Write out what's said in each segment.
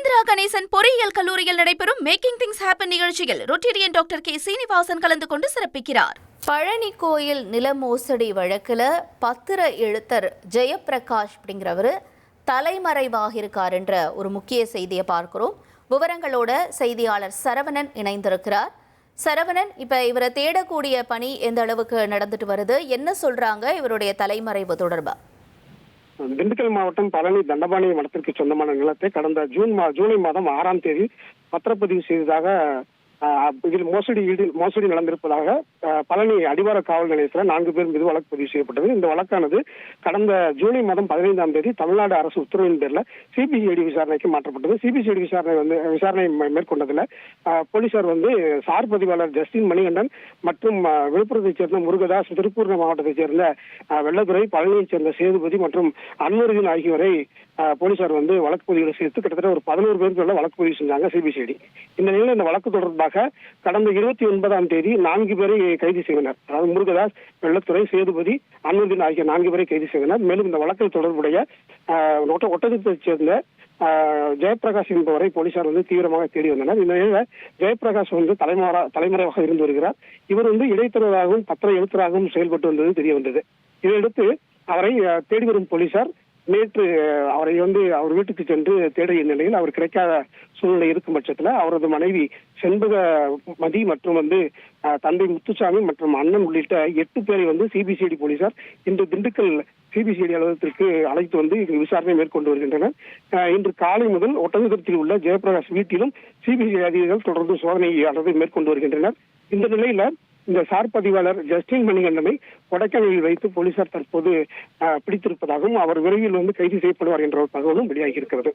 இந்திரா கணேசன் பொறியியல் கல்லூரியில் நடைபெறும் மேக்கிங் திங்ஸ் ஹேப்பன் நிகழ்ச்சியில் ரொட்டேரியன் டாக்டர் கே சீனிவாசன் கலந்து கொண்டு சிறப்பிக்கிறார். பழனி கோயில் நில மோசடி வழக்கில் பத்திர எழுத்தர் ஜெயப்பிரகாஷ் அப்படிங்கிறவர் தலைமறைவாக இருக்கார் என்ற ஒரு முக்கிய செய்தியை பார்க்கிறோம். விவரங்களோட செய்தியாளர் சரவணன் இணைந்திருக்கிறார். சரவணன், இப்ப இவரை தேடக்கூடிய பணி எந்த அளவுக்கு நடந்துட்டு வருது, என்ன சொல்றாங்க இவருடைய தலைமறைவு தொடர்பா? திண்டுக்கல் மாவட்டம் பழனி தண்டபாணி மடத்திற்கு சொந்தமான நிலத்தை கடந்த ஜூலை மாதம் 6ஆம் தேதி பத்திரப்பதிவு செய்ததாக இதில் மோசடி நடந்திருப்பதாக பழனி அடிவார காவல் நிலையத்தில் 4 பேர் மீது வழக்கு பதிவு செய்யப்பட்டது. இந்த வழக்கானது கடந்த ஜூலை மாதம் 15ஆம் தேதி தமிழ்நாடு அரசு உத்தரவின் பேரில் சிபிசிஐடி விசாரணைக்கு மாற்றப்பட்டது. சிபிசிஐடி விசாரணை மேற்கொண்டதில் போலீசார் சார் பதிவாளர் ஜஸ்டின் மணிகண்டன் மற்றும் விழுப்புரத்தைச் சேர்ந்த முருகதாஸ், திருப்பூர் மாவட்டத்தைச் சேர்ந்த வெள்ளதுரை, பழனியைச் சேர்ந்த சேதுபதி மற்றும் அன்வருதீன் ஆகியோரை போலீசார் வழக்கு பதிவு சேர்த்து கிட்டத்தட்ட ஒரு 11 பேருக்கு வழக்கு பதிவு செஞ்சாங்க சிபிசிஐடி. இந்த நிலையில் இந்த வழக்கு தொடர்பாக கடந்த 29ஆம் தேதி 4 பேரை கைது செய்தனர். அதாவது முருகதாஸ், வெள்ளத்துறை, சேதுபதி, அன்வருதீன் ஆகிய 4 பேரை கைது செய்தனர். மேலும் இந்த வழக்கில் தொடர்புடைய ஒட்டகத்தைச் சேர்ந்த ஜெயப்பிரகாஷ் என்பவரை போலீசார் தீவிரமாக தேடி வந்தனர். இந்த நிலையில் ஜெயப்பிரகாஷ் தலைமறைவாக இருந்து வருகிறார். இவர் இடைத்தரகராகவும் பத்திர எழுத்தராகவும் செயல்பட்டு வந்தது தெரிய வந்தது. இதையடுத்து அவரை தேடி வரும் போலீசார் நேற்று அவரை அவர் வீட்டுக்கு சென்று தேடிய நிலையில் அவர் கிடைக்காத சூழ்நிலை இருக்கும் பட்சத்தில் அவரது மனைவி செண்பகமதி மற்றும் தந்தை முத்துசாமி மற்றும் அண்ணன் உள்ளிட்ட 8 பேரை சிபிசிஐடி போலீசார் இன்று திண்டுக்கல் சிபிசிஐடி அலுவலகத்திற்கு அழைத்து விசாரணை மேற்கொண்டு வருகின்றனர். இன்று காலை முதல் ஒட்டகத்தில் உள்ள ஜெயப்பிரகாஷ் வீட்டிலும் சிபிசிஐடி அதிகாரிகள் தொடர்ந்து சோதனையானதை மேற்கொண்டு வருகின்றனர். இந்த நிலையில இந்த சார் பதிவாளர் ஜஸ்டின் மணிகண்டனை கொடைக்கானலில் வைத்து போலீசார் தற்போது பிடித்திருப்பதாகவும் அவர் விரைவில் கைது செய்யப்படுவார் என்ற ஒரு தகவலும் வெளியாகி இருக்கிறது.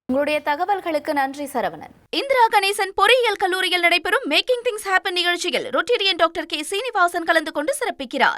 உங்களுடைய தகவல்களுக்கு நன்றி சரவணன். இந்திரா கணேசன் பொறியியல் கல்லூரியில் நடைபெறும் மேக்கிங் திங்ஸ் ஹேப்பன் நிகழ்ச்சியில் ரொட்டேரியன் டாக்டர் கே சீனிவாசன் கலந்து கொண்டு சிறப்பிக்கிறார்.